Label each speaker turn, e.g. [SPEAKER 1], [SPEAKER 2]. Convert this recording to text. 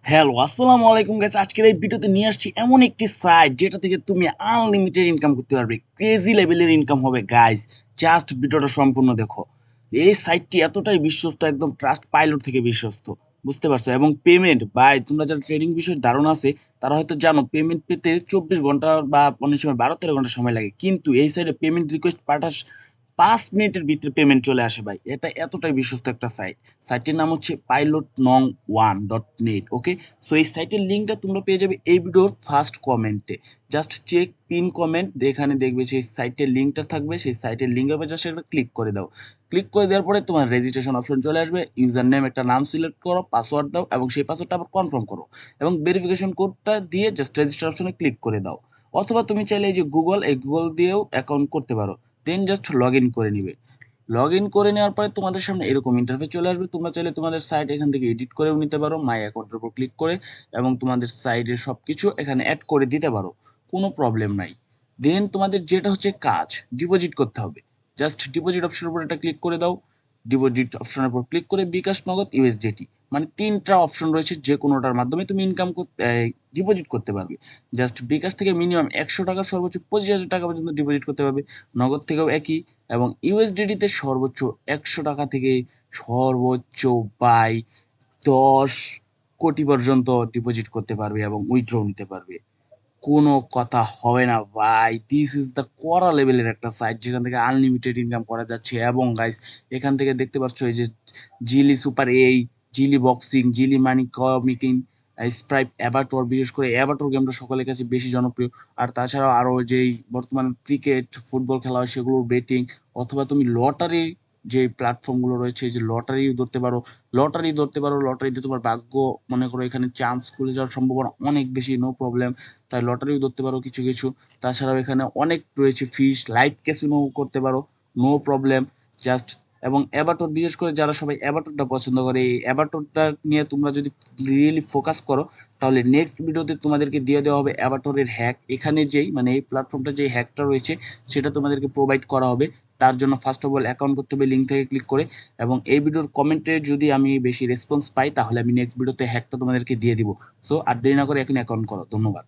[SPEAKER 1] Hello, আসসালামু আলাইকুম guys. আজকের এই ভিডিওতে নিয়ে আসছি এমন একটি সাইট যেটা থেকে তুমি আনলিমিটেড ইনকাম করতে পারবে। ক্রেজি লেভেলের ইনকাম হবে গাইস। জাস্ট ভিডিওটা সম্পূর্ণ দেখো। এই সাইটটি এতটাই বিশ্বস্ত, একদম ট্রাস্ট পাইলট থেকে বিশ্বস্ত। বুঝতে পারছো? এবং পেমেন্ট ভাই, তোমরা যারা ট্রেডিং বিষয়ে ধারণা আছে তারা হয়তো জানো পেমেন্ট পেতে 24 ঘন্টা বা অনেক সময় 12-13 ঘন্টা সময় লাগে। কিন্তু এই সাইটে পেমেন্ট রিকোয়েস্ট পাঠাস 5 মিনিটের ভিতরে পেমেন্ট চলে আসে ভাই। এটা এতটাই বিশ্বস্ত একটা সাইট। সাইটটির নাম হচ্ছে pilotnong1.net। ওকে, সো এই সাইটের লিঙ্কটা তোমরা পেয়ে যাবে এই ভিডিওর ফার্স্ট কমেন্টে। জাস্ট চেক পিন কমেন্ট, এখানে দেখবে সেই সাইটের লিঙ্কটা থাকবে। সেই সাইটের লিঙ্কের উপর জাস্ট একটা ক্লিক করে দাও। ক্লিক করে দেওয়ার পরে তোমার রেজিস্ট্রেশন অপশন চলে আসবে। ইউজার নেম একটা নাম সিলেক্ট করো, পাসওয়ার্ড দাও এবং সেই পাসওয়ার্ডটা আবার কনফার্ম করো এবং ভেরিফিকেশন কোডটা দিয়ে জাস্ট রেজিস্টার অপশনে ক্লিক করে দাও। অথবা তুমি চাইলে এই যে গুগল দিয়েও অ্যাকাউন্ট করতে পারো। দেন জাস্ট লগ ইন করে নিবে। লগ ইন করে নেওয়ার পরে তোমাদের সামনে এরকম ইন্টারফেস চলে আসবে। তোমরা চাইলে তোমাদের সাইট এখান থেকে এডিট করেও নিতে পারো মাই অ্যাকাউন্টের উপর ক্লিক করে, এবং তোমাদের সাইটের সব কিছু এখানে অ্যাড করে দিতে পারো। কোনো প্রবলেম নাই। দেন তোমাদের যেটা হচ্ছে কাজ, ডিপোজিট করতে হবে। জাস্ট ডিপোজিট অপশনের উপর এটা ক্লিক করে দাও। ডিপোজিট অপশনের উপর ক্লিক করে বিকাশ, নগদ, ইউএসডিটি, মানে তিনটা অপশন রয়েছে, যে কোনোটার মাধ্যমে তুমি ইনকাম করতে ডিপোজিট করতে পারবে। জাস্ট বিকাশ থেকে মিনিমাম 100 টাকা, সর্বোচ্চ 25,000 টাকা পর্যন্ত ডিপোজিট করতে পারবে। নগদ থেকেও একই, এবং ইউএসডিটিতে সর্বোচ্চ 100 টাকা থেকে সর্বোচ্চ বাই 10 কোটি পর্যন্ত ডিপোজিট করতে পারবে এবং উইথড্র নিতে পারবে। কোনো কথা হবে না ভাই। দিস ইজ দ্য কড়া লেভেলের একটা সাইট যেখান থেকে আনলিমিটেড ইনকাম করা যাচ্ছে। এবং গাইস, এখান থেকে দেখতে পাচ্ছ এই যে জিলি সুপার এই, জিলি বক্সিং, জিলি মানি কমিকিং, স্প্রাইপ, অ্যাবাটোর, বিশেষ করে অ্যাবাটোর গেমটা সকলের কাছে বেশি জনপ্রিয়। আর তাছাড়াও আরও যেই বর্তমান ক্রিকেট, ফুটবল খেলা হয় সেগুলোর বেটিং, অথবা তুমি লটারি যে প্ল্যাটফর্মগুলো রয়েছে, এই যে লটারি ধরতে পারো। লটারিতে তোমার ভাগ্য, মনে করো এখানে চান্স খুলে যাওয়ার সম্ভাবনা অনেক বেশি, নো প্রবলেম। তাই লটারিও ধরতে পারো কিছু কিছু। তাছাড়াও এখানে অনেক রয়েছে ফিশ, লাইভ ক্যাসিনো করতে পারো, নো প্রবলেম। জাস্ট, এবং অ্যাবাটর, বিশেষ করে যারা সবাই অ্যাবাটরটা পছন্দ করে, এই অ্যাবাটরটা নিয়ে তোমরা যদি রিয়েলি ফোকাস করো, তাহলে নেক্সট ভিডিওতে তোমাদেরকে দিয়ে দেওয়া হবে অ্যাবাটরের হ্যাক। এখানে যেই, মানে এই প্ল্যাটফর্মটা যে হ্যাকটা রয়েছে সেটা তোমাদেরকে প্রোভাইড করা হবে। তার জন্য ফার্স্ট অফ অল অ্যাকাউন্ট করতে হবে লিঙ্ক থেকে ক্লিক করে, এবং এই ভিডিওর কমেন্টে যদি আমি বেশি রেসপন্স পাই তাহলে আমি নেক্সট ভিডিওতে হ্যাকটা তোমাদেরকে দিয়ে দিব। সো আর দেরি না করে এখন অ্যাকাউন্ট করো। ধন্যবাদ।